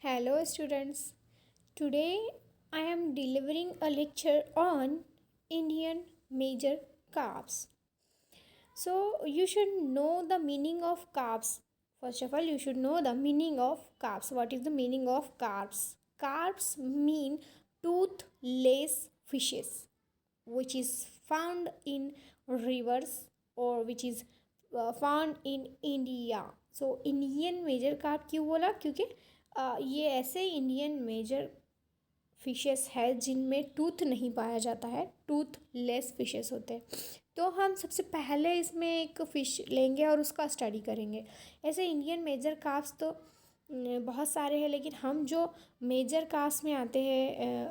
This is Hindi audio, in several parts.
Hello, students. Today I am delivering a lecture on Indian major carbs. So, you should know the meaning of carbs. First of all, you should know the meaning of carbs. What is the meaning of carbs? Carbs mean toothless fishes, which is found in rivers or which is found in India. So Indian major carp क्यों बोला? क्योंकि ये ऐसे इंडियन मेजर फिशेस है जिनमें टूथ नहीं पाया जाता है, टूथ लेस फिशेस होते हैं। तो हम सबसे पहले इसमें एक फ़िश लेंगे और उसका स्टडी करेंगे। ऐसे इंडियन मेजर काफ्स तो बहुत सारे हैं, लेकिन हम जो मेजर काफ्स में आते हैं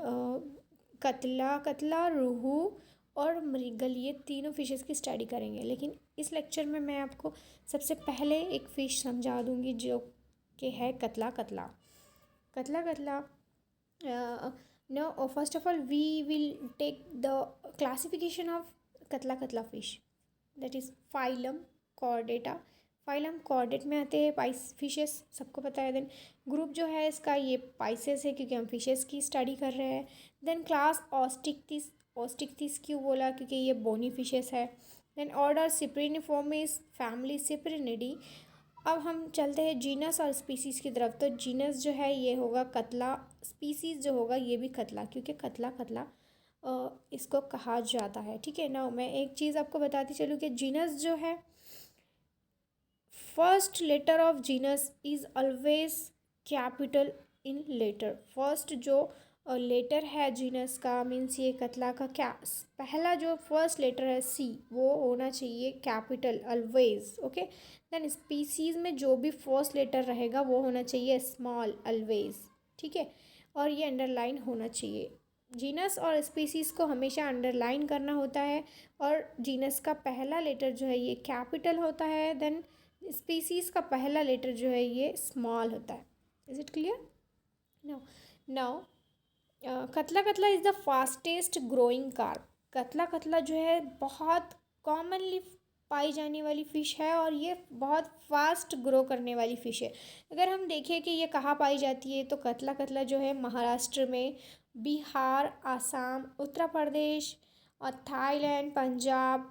कतला, रोहू और मृगल, ये तीनों फिशेस की स्टडी करेंगे। लेकिन इस लेक्चर में मैं आपको सबसे पहले एक फ़िश समझा दूंगी जो कि है कतला। No, first of all, we will take the classification of कतला fish, that is phylum chordata. Phylum chordate में आते हैं पाइस फिशेस, सबको पता है। देन ग्रुप जो है इसका ये पाइसेस है, क्योंकि हम फिशेस की स्टडी कर रहे हैं। देन क्लास ऑस्टिक्थिस क्यों बोला? क्योंकि ये बोनी फिशेस है। Then order cypriniformes, family cyprinidae. अब हम चलते हैं जीनस और स्पीसीज़ की तरफ। तो जीनस जो है ये होगा कतला, स्पीसीज़ जो होगा ये भी कतला, क्योंकि कतला इसको कहा जाता है। ठीक है ना। मैं एक चीज़ आपको बताती चलूँ कि जीनस जो है, first letter of genus is always capital in letter. First जो लेटर है जीनस का, मीन्स ये कतला का क्या पहला जो फर्स्ट लेटर है सी, वो होना चाहिए capital always. Okay. Then species में जो भी फर्स्ट लेटर रहेगा वो होना चाहिए स्मॉल ऑलवेज। ठीक है। और ये अंडरलाइन होना चाहिए। जीनस और स्पीसीज़ को हमेशा अंडरलाइन करना होता है, और जीनस का पहला लेटर जो है ये कैपिटल होता है। देन स्पीसीज़ का पहला लेटर जो है ये स्मॉल होता है। Is it clear? Now Catla is the fastest growing carp. कतला जो है बहुत कॉमनली पाई जाने वाली फ़िश है, और ये बहुत फास्ट ग्रो करने वाली फ़िश है। अगर हम देखें कि ये कहाँ पाई जाती है, तो कतला जो है महाराष्ट्र में, बिहार, आसाम, उत्तर प्रदेश और थाईलैंड, पंजाब,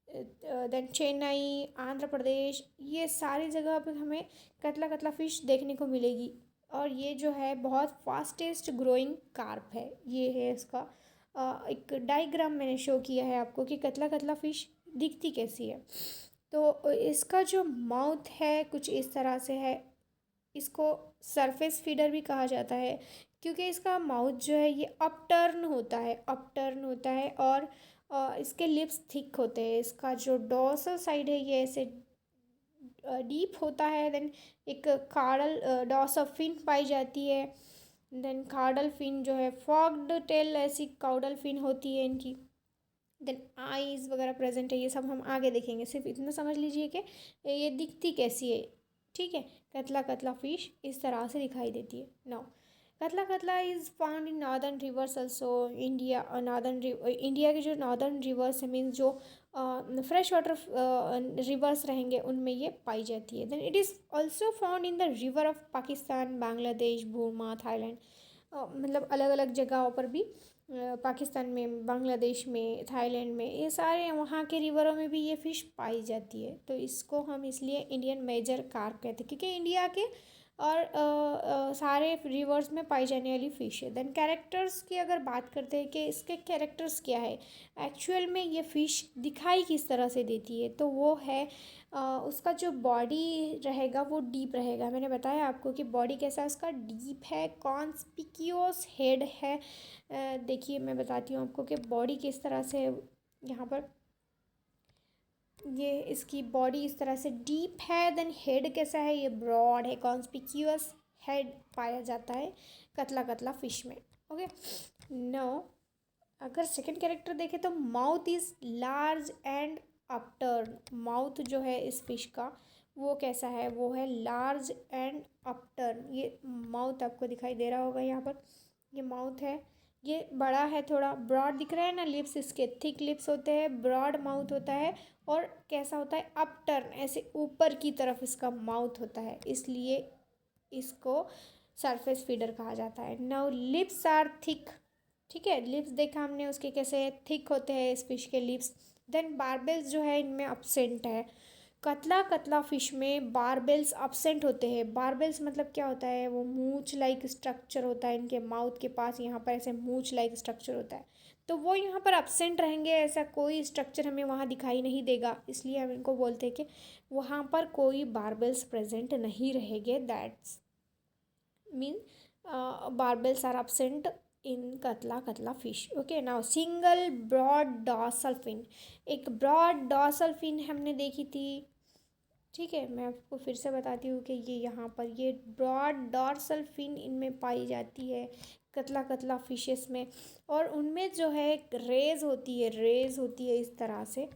देन चेन्नई, आंध्र प्रदेश, ये सारी जगह पर हमें कतला फ़िश देखने को मिलेगी। और ये जो है बहुत फास्टेस्ट ग्रोइंग कार्प है। ये है इसका एक डायग्राम मैंने शो किया है आपको कि कतला फ़िश दिखती कैसी है। तो इसका जो माउथ है कुछ इस तरह से है। इसको सरफेस फीडर भी कहा जाता है, क्योंकि इसका माउथ जो है ये अपटर्न होता है और इसके लिप्स थिक होते हैं। इसका जो डोर्सल साइड है ये ऐसे डीप होता है। देन एक कार्डल डॉर्सल फिन पाई जाती है। देन कार्डल फिन जो है फॉग्ड टेल, ऐसी काउडल फिन होती है इनकी। देन आईज वगैरह प्रेजेंट है, ये सब हम आगे देखेंगे। सिर्फ इतना समझ लीजिए कि ये दिखती कैसी है। ठीक है। कतला फिश इस तरह से दिखाई देती है। Now Catla is found in northern rivers also. India के जो नॉर्दर्न रिवर्स है, मीन्स जो फ्रेश वाटर रिवर्स रहेंगे उनमें ये पाई जाती है। Then it is also found in the river of Pakistan, Bangladesh, Burma, Thailand. मतलब अलग अलग जगहों पर भी, पाकिस्तान में, बांग्लादेश में, थाईलैंड में, ये सारे वहाँ के रिवरों में भी ये फ़िश पाई जाती है। तो इसको हम इसलिए इंडियन मेजर कार्प कहते हैं, क्योंकि इंडिया के और सारे रिवर्स में पाई जाने वाली फ़िश है। देन कैरेक्टर्स की अगर बात करते हैं कि इसके कैरेक्टर्स क्या है, एक्चुअल में ये फ़िश दिखाई किस तरह से देती है, तो वो है उसका जो बॉडी रहेगा वो डीप रहेगा। मैंने बताया आपको कि बॉडी कैसा है, उसका डीप है, कॉन्स्पिक्यूअस हेड है। देखिए मैं बताती हूँ आपको कि बॉडी किस तरह से है। यहाँ पर ये इसकी बॉडी इस तरह से डीप है। देन हेड कैसा है, ये ब्रॉड है, कॉन्स्पिक्यूअस हेड पाया जाता है कतला फ़िश में। ओके। नो, अगर सेकंड कैरेक्टर देखें तो mouth is large and upturn. Mouth जो है इस फिश का वो कैसा है, वो है लार्ज एंड अपटर्न। ये माउथ आपको दिखाई दे रहा होगा, यहाँ पर ये माउथ है, ये बड़ा है, थोड़ा ब्रॉड दिख रहा है ना। लिप्स इसके थिक लिप्स होते हैं, ब्रॉड माउथ होता है, और कैसा होता है, अपटर्न, ऐसे ऊपर की तरफ इसका माउथ होता है। इसलिए इसको सरफेस फीडर कहा जाता है। नाउ लिप्स आर थिक, ठीक है, लिप्स देखा हमने उसके कैसे थिक होते हैं इस फिश के लिप्स। देन बारबेल्स जो है इनमें अपसेंट है। कतला कतला फिश में बारबेल्स अपसेंट होते हैं। बारबेल्स मतलब क्या होता है, वो मूंछ लाइक स्ट्रक्चर होता है इनके माउथ के पास, यहाँ पर ऐसे मूंछ लाइक स्ट्रक्चर होता है, तो वो यहाँ पर अपसेंट रहेंगे, ऐसा कोई स्ट्रक्चर हमें वहाँ दिखाई नहीं देगा, इसलिए हम इनको बोलते हैं कि वहाँ पर कोई बारबेल्स प्रेजेंट नहीं रहेंगे। That's mean barbels are absent in catla catla fish. Okay, now single broad dorsal fin, एक ब्रॉड डॉर्सल फिन हमने देखी थी, ठीक है, मैं आपको फिर से बताती हूँ कि ये यहाँ पर ये ब्रॉड डॉर्सल फिन इनमें पाई जाती है कतला कतला फिशेस में, और उनमें जो है एक रेज होती है, रेज होती है इस तरह से।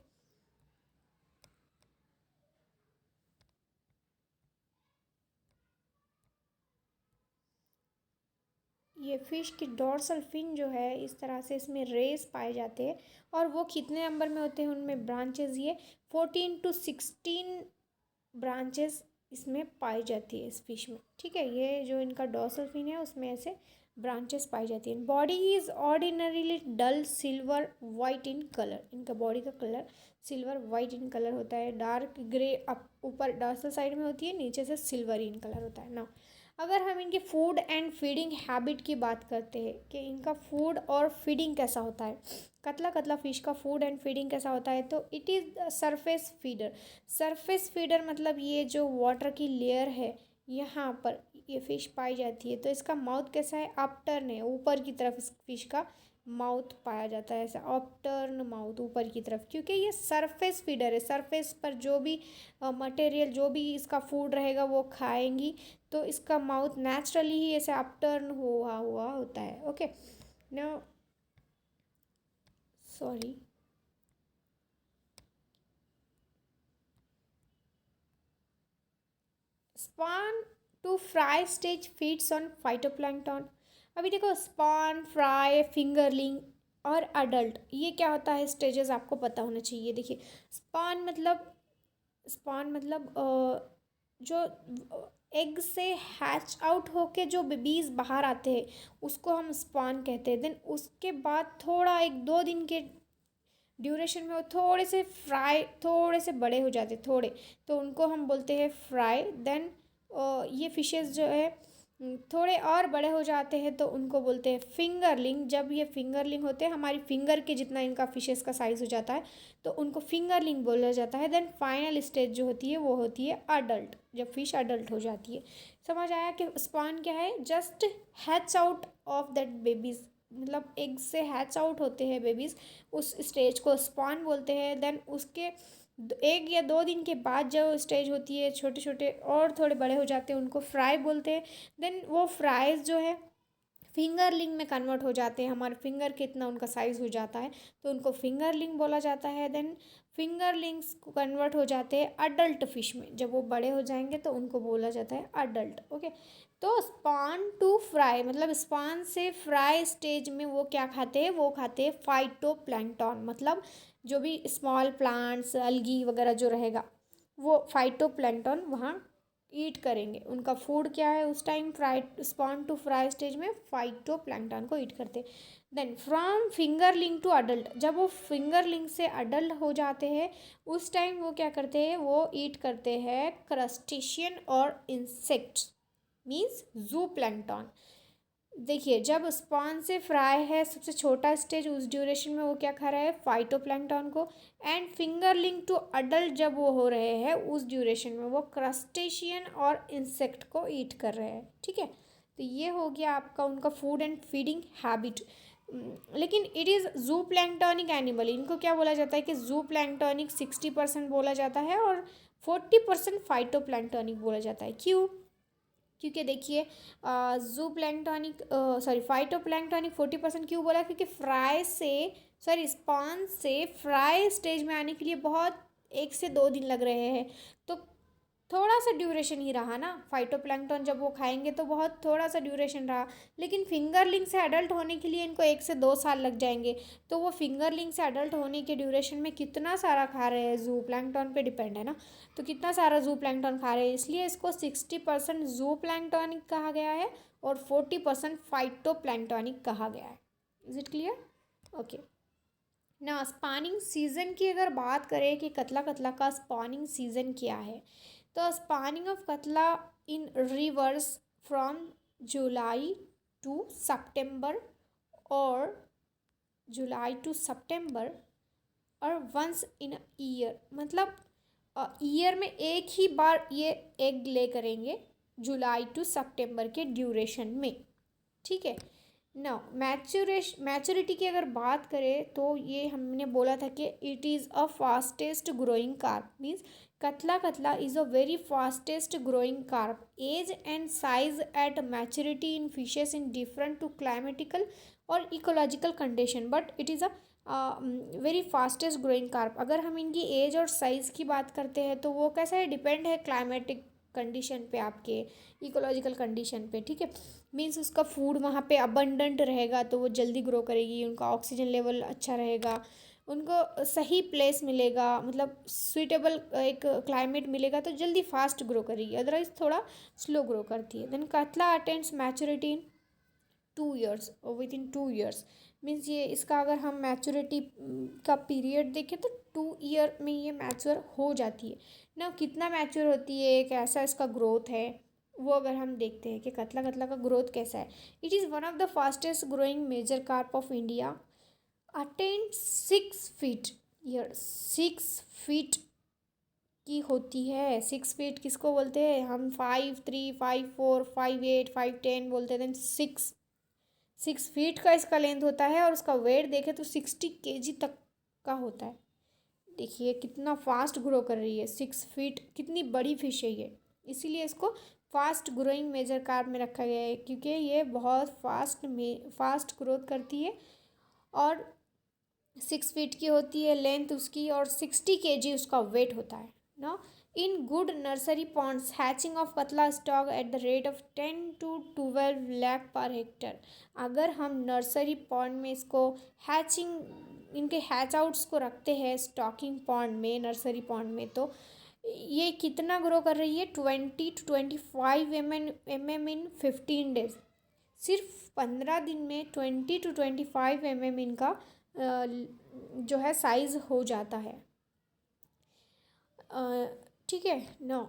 ये फिश की डॉर्सल फिन जो है इस तरह से इसमें रेस पाए जाते हैं, और वो कितने नंबर में होते हैं उनमें ब्रांचेस, ये 14 to 16 ब्रांचेस इसमें पाई जाती है इस फिश में, ठीक है। ये जो इनका डॉर्सल फिन है उसमें ऐसे ब्रांचेस पाई जाती हैं। Body is ordinarily dull silver white in colour, इनका बॉडी का colour silver white in colour होता है। डार्क ग्रे अप ऊपर डॉर्सल साइड में होती है, नीचे से सिल्वर इन कलर होता है ना। अगर हम इनकी फूड एंड फीडिंग हैबिट की बात करते हैं कि इनका फूड और फीडिंग कैसा होता है, कतला कतला फिश का फूड एंड फीडिंग कैसा होता है, तो it is surface feeder. Surface feeder मतलब ये जो वाटर की लेयर है यहाँ पर ये फिश पाई जाती है, तो इसका माउथ कैसा है, अपटर्न है, ऊपर की तरफ इस फिश का माउथ पाया जाता है, ऐसा अपटर्न माउथ ऊपर की तरफ, क्योंकि ये सरफेस फीडर है, सरफेस पर जो भी मटेरियल जो भी इसका फूड रहेगा वो खाएंगी, तो इसका माउथ नेचुरली ही ऐसे अपटर्न हुआ हुआ होता है। Okay, no sorry, spawn to fry stage feeds on phytoplankton. अभी देखो स्पॉन, फ्राई, फिंगरलिंग और अडल्ट, ये क्या होता है स्टेजेस आपको पता होना चाहिए। देखिए स्पॉन मतलब, स्पॉन मतलब जो एग से हैच आउट होके जो बेबीज़ बाहर आते हैं उसको हम स्पॉन कहते हैं। देन उसके बाद थोड़ा 1-2 दिन के ड्यूरेशन में वो थोड़े से फ्राई, थोड़े से बड़े हो जाते थोड़े, तो उनको हम बोलते हैं फ्राई। देन ये फिशेस जो है थोड़े और बड़े हो जाते हैं तो उनको बोलते हैं फिंगरलिंग। जब ये फिंगरलिंग होते हैं, हमारी फिंगर के जितना इनका फिशेस का साइज़ हो जाता है, तो उनको फिंगरलिंग बोला जाता है। देन फाइनल स्टेज जो होती है वो होती है अडल्ट, जब फिश अडल्ट हो जाती है। समझ आया कि स्पॉन क्या है, just hatch out of that babies, मतलब एग से हैच आउट होते हैं बेबीज़, उस स्टेज को स्पॉन बोलते हैं। देन उसके 1 या 2 दिन के बाद जो स्टेज होती है, छोटे छोटे और थोड़े बड़े हो जाते हैं, उनको फ्राई बोलते हैं। देन वो फ्राइज़ जो है फिंगरलिंग में कन्वर्ट हो जाते हैं, हमारे फिंगर कितना उनका साइज़ हो जाता है, तो उनको फिंगरलिंग बोला जाता है। देन फिंगरलिंग्स को कन्वर्ट हो जाते हैं अडल्ट फिश में, जब वो बड़े हो जाएंगे तो उनको बोला जाता है अडल्ट। ओके, तो स्पॉन टू फ्राई मतलब स्पॉन से फ्राई स्टेज में वो क्या खाते हैं, वो खाते हैं फाइटोप्लैंक्टन, मतलब जो भी स्मॉल प्लांट्स अलगी वगैरह जो रहेगा वो फाइटोप्लैंक्टन वहाँ ईट करेंगे। उनका फूड क्या है उस time, fry spawn to fry stage में फाइटोप्लैंक्टन को ईट करते। Then from fingerling to adult, जब वो फिंगरलिंग से अडल्ट हो जाते हैं उस टाइम वो क्या करते हैं, वो ईट करते हैं क्रस्टेशियन और इंसेक्ट्स, मीन्स जू प्लैंक्टन। देखिए जब स्पॉन से फ्राई है सबसे छोटा स्टेज, उस ड्यूरेशन में वो क्या खा रहा है, फाइटोप्लैंक्टन को। एंड फिंगरलिंग टू अडल्ट जब वो हो रहे हैं उस ड्यूरेशन में वो क्रस्टेशियन और इंसेक्ट को ईट कर रहे हैं, ठीक है। तो ये हो गया आपका उनका फूड एंड फीडिंग हैबिट। लेकिन इट इज़ जू प्लैंक्टोनिक एनिमल, इनको क्या बोला जाता है कि जू प्लैंक्टोनिक 60% बोला जाता है और 40% फाइटोप्लैंक्टोनिक बोला जाता है। क्यों, क्योंकि देखिए जू प्लैंक्टोनिक सॉरी फाइटोप्लैंक्टोनिक 40% क्यों बोला, क्योंकि फ्राई से सॉरी स्पॉन से फ्राई स्टेज में आने के लिए बहुत 1 से 2 दिन लग रहे हैं, तो थोड़ा सा ड्यूरेशन ही रहा ना, फाइटोप्लैंक्टन जब वो खाएंगे तो बहुत थोड़ा सा ड्यूरेशन रहा। लेकिन फिंगरलिंग से अडल्ट होने के लिए इनको 1 से 2 साल लग जाएंगे। तो वो फिंगरलिंग से अडल्ट होने के ड्यूरेशन में कितना सारा खा रहे हैं, जू प्लैंक्टन पे डिपेंड है ना, तो कितना सारा जू प्लैंक्टन खा रहे हैं, इसलिए इसको 60% जू प्लैंक्टोनिक कहा गया है और 40% फाइटोप्लैंक्टोनिक कहा गया है। Is it clear? ओके। ना स्पॉनिंग सीजन की अगर बात करें कि कतला कतला का स्पॉनिंग सीजन क्या है, तो स्पॉनिंग ऑफ कतला इन रिवर्स फ्रॉम जुलाई टू सितंबर और जुलाई टू सितंबर और वंस इन ईयर, मतलब ईयर में एक ही बार ये एग ले करेंगे जुलाई टू सितंबर के ड्यूरेशन में। ठीक है ना। मैच्योरिटी की अगर बात करें तो ये हमने बोला था कि it is a fastest growing carp, means catla catla is a very fastest growing carp. Age and size at maturity in fishes in different to climatical और ecological condition, but it is a very fastest growing carp. अगर हम इनकी एज और साइज़ की बात करते हैं तो वो कैसा है, डिपेंड है क्लाइमेटिक कंडीशन पे, आपके इकोलॉजिकल कंडीशन पे। ठीक है, मीन्स उसका फूड वहाँ पे अबंडेंट रहेगा तो वो जल्दी ग्रो करेगी, उनका ऑक्सीजन लेवल अच्छा रहेगा, उनको सही प्लेस मिलेगा, मतलब सुइटेबल एक क्लाइमेट मिलेगा तो जल्दी फास्ट ग्रो करेगी, अदरवाइज थोड़ा स्लो ग्रो करती है। देन कतला अटेंड्स मैच्योरिटी इन 2 ईयर्स और विद इन 2 ईयर्स, मीन्स ये इसका अगर हम मैच्योरिटी का पीरियड देखें तो 2 ईयर में ये मैच्योर हो जाती है ना। कितना मैच्योर होती है, कैसा इसका ग्रोथ है, वो अगर हम देखते हैं कि कतला कतला का ग्रोथ कैसा है। It is one of the fastest growing major carp of India, attend 6 feet year. 6 feet की होती है। 6 फीट किसको बोलते हैं हम? 5'3", 5'4", 5'8", 5'10" बोलते हैं। देन 6 फीट का इसका लेंथ होता है और उसका वेट देखें तो 60 kg तक का होता है। देखिए कितना फास्ट ग्रो कर रही है। 6 फीट कितनी बड़ी फिश है ये, इसीलिए इसको फास्ट ग्रोइंग मेजर कार्प में रखा गया है, क्योंकि ये बहुत फास्ट ग्रोथ करती है और 6 फीट की होती है लेंथ उसकी और 60 kg उसका वेट होता है ना। In good nursery ponds hatching of catla stock at the rate of 10 to 12 lakh पर हेक्टर। अगर हम नर्सरी पॉन्ड में इसको हैचिंग, इनके हैच आउट्स को रखते हैं स्टॉकिंग पॉन्ड में, नर्सरी पॉन्ड में, तो ये कितना ग्रो कर रही है? 20 to 25 mm इन 15 डेज। सिर्फ 15 दिन में 20 to 25 mm इनका जो है साइज हो जाता है। ठीक है ना।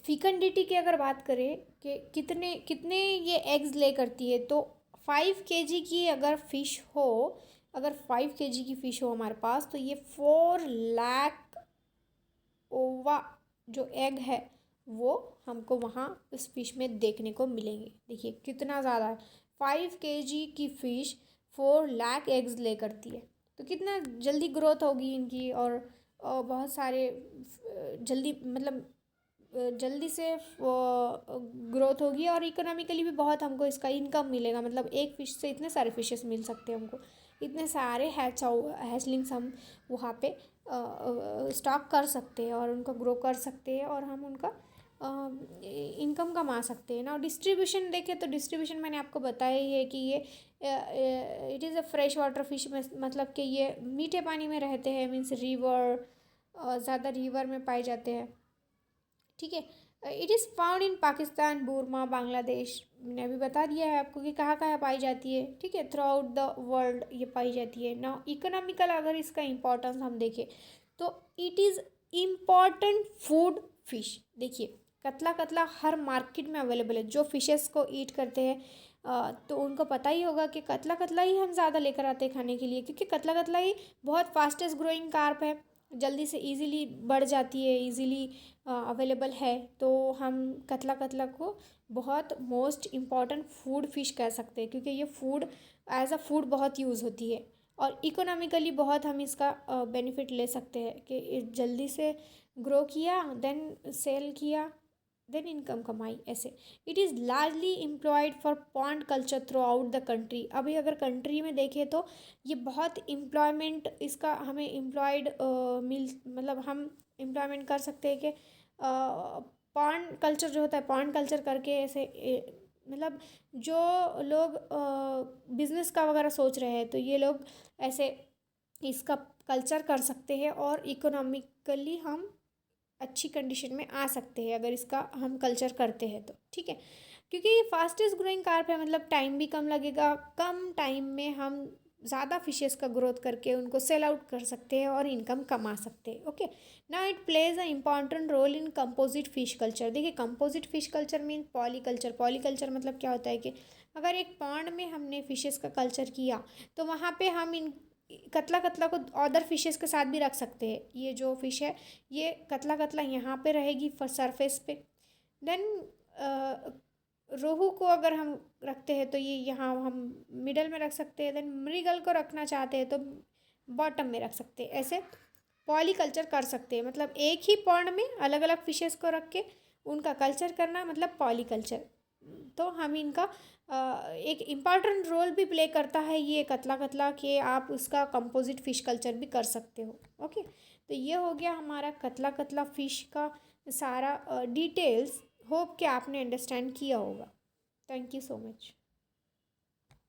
फिकंडिटी की अगर बात करें कि कितने कितने ये एग्स ले करती है, तो 5 kg की अगर फ़िश हो, अगर 5 kg की फ़िश हो हमारे पास, तो ये 4 लाख ओवा जो एग है वो हमको वहाँ उस फिश में देखने को मिलेंगे। देखिए कितना ज़्यादा है। 5 kg की फ़िश 4 लाख एग्स ले करती है, तो कितना जल्दी ग्रोथ होगी इनकी और बहुत सारे जल्दी, मतलब जल्दी से ग्रोथ होगी और इकोनॉमिकली भी बहुत हमको इसका इनकम मिलेगा। मतलब एक फ़िश से इतने सारे फिशेस मिल सकते हैं हमको, इतने सारे हैचलिंग्स हम वहाँ पे स्टॉक कर सकते हैं और उनको ग्रो कर सकते हैं और हम उनका इनकम कमा सकते हैं ना। डिस्ट्रीब्यूशन देखें तो डिस्ट्रीब्यूशन मैंने आपको बताया ही है कि ये it is a fresh water fish में, मतलब कि ये मीठे पानी में रहते हैं, मीन्स रिवर, ज़्यादा रिवर में पाए जाते हैं। ठीक है। It is found in Pakistan, Burma, Bangladesh, मैंने अभी बता दिया है आपको कि कहाँ कहाँ पाई जाती है। ठीक है, थ्रू आउट द वर्ल्ड ये पाई जाती है ना। इकोनॉमिकल अगर इसका इम्पोर्टेंस हम देखें तो it is important food fish. देखिए कतला कतला हर मार्केट में अवेलेबल है। जो फिशेस को ईट करते हैं तो उनको पता ही होगा कि कतला कतला ही हम ज़्यादा लेकर आते हैं खाने के लिए, क्योंकि कतला कतला ही बहुत फास्टेस्ट ग्रोइंग कार्प है, जल्दी से इजीली बढ़ जाती है, इजीली अवेलेबल है। तो हम कतला कतला को बहुत मोस्ट इम्पॉर्टेंट फूड फिश कह सकते हैं, क्योंकि ये फूड एज अ फूड बहुत यूज़ होती है और इकोनॉमिकली बहुत हम इसका बेनिफिट ले सकते हैं कि जल्दी से ग्रो किया, देन सेल किया, देन इनकम कमाई, ऐसे। It is largely employed for pond culture through out the country. अभी अगर कंट्री में देखें तो ये बहुत एम्प्लॉयमेंट इसका हमें एम्प्लॉयड मतलब हम एम्प्लॉयमेंट कर सकते हैं कि पॉन्ड कल्चर जो होता है, पॉन्ड कल्चर करके ऐसे मतलब जो लोग बिजनेस का वगैरह सोच रहे हैं तो ये लोग ऐसे इसका कल्चर कर सकते हैं और इकोनॉमिकली हम अच्छी कंडीशन में आ सकते हैं अगर इसका हम कल्चर करते हैं तो, ठीक है। क्योंकि ये फास्टेस्ट ग्रोइंग कार्प है, मतलब टाइम भी कम लगेगा, कम टाइम में हम ज़्यादा फिशेस का ग्रोथ करके उनको सेल आउट कर सकते हैं और इनकम कमा सकते हैं। ओके, ना it plays a important role in composite fish culture. देखिए composite fish culture mean polyculture. Polyculture मतलब क्या होता है कि अगर एक पॉन्ड में हमने फिशेस का कल्चर किया तो वहाँ पे हम इन कतला कतला को अदर फिशेस के साथ भी रख सकते हैं। ये जो फिश है ये कतला कतला यहाँ पे रहेगी सरफेस पे, देन रोहू को अगर हम रखते हैं तो ये यहाँ हम मिडल में रख सकते हैं, देन मृगल को रखना चाहते हैं तो बॉटम में रख सकते हैं। ऐसे पॉलीकल्चर कर सकते हैं, मतलब एक ही पॉन्ड में अलग अलग फिशेस को रख के उनका कल्चर करना मतलब पॉलीकल्चर। तो हम इनका एक इम्पॉर्टेंट रोल भी प्ले करता है ये कतला कतला कि आप उसका कंपोजिट फ़िश कल्चर भी कर सकते हो। ओके, तो ये हो गया हमारा कतला कतला फ़िश का सारा डिटेल्स। होप कि आपने अंडरस्टैंड किया होगा। Thank you so much.